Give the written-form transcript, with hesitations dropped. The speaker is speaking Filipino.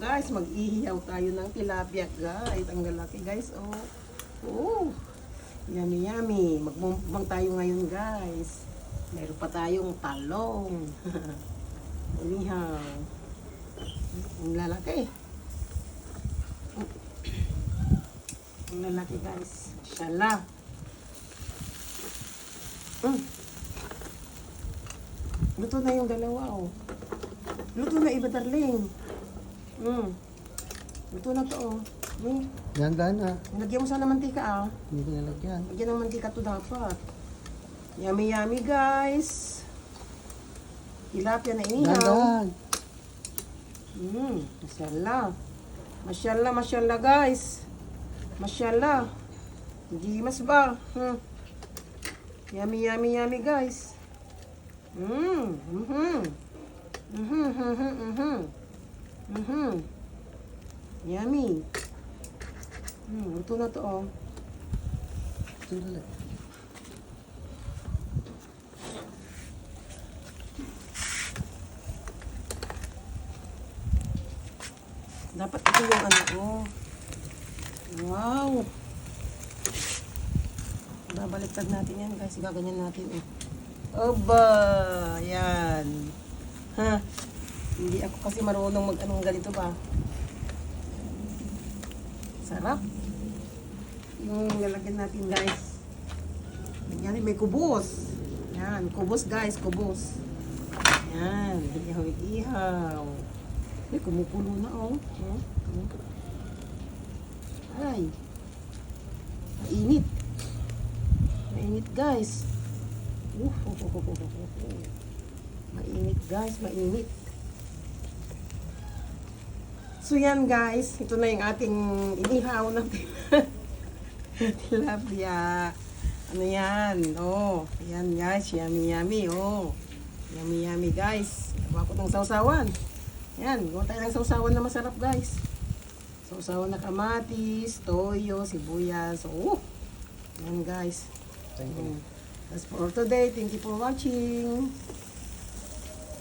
Guys, mag-ihiyaw tayo ng tilapia, guys. Ang lalaki, guys. Oh. Oh. Yummy, yummy. Magmumukbang tayo ngayon, guys. Meron pa tayong talong. Inihaw. Ang lalaki. Ang lalaki, guys. Shala. Luto na yung dalawa, oh. Luto na iba, darling. Luto na to, oh. Dahan-dahan ah. Lagyan mo sana mantika, ah. Hindi ko nalagyan. Lagyan ng mantika to dapat. Yummy, yummy, guys. Tilapia na inihaw. Dahan-dahan. Mashallah. Mashallah, mashallah, guys. Mashallah. Gimas ba? Yummy, yummy, yummy, guys. Yummy. Ito na to, oh. Sila. Dapat ito yung ano, oh. Wow. Babaliktad natin yan, guys. Gaganyan natin, eh. Oba! Yan. Ha? Hindi ako kasi marunong mag-anong ganito ba. Sarap. Yung lalagyan natin, guys. Yan, may kubos. Yan, kubos, guys. Kubos. Yan. Ihaw. May kumukulo na, oh. Ay. Mainit. Mainit, guys. Mainit, guys. Mainit. So, yan, guys. Ito na yung ating inihaw na tilapia. Ano yan? Oh. Yan, guys. Yummy, yummy. Oh. Yummy, yummy, guys. Gawa ko ng sausawan. Yan. Gawa tayo ng sausawan na masarap, guys. Sausawan na kamatis, toyo, sibuyas. Oh. Yan, guys. Thank you. That's for today. Thank you for watching.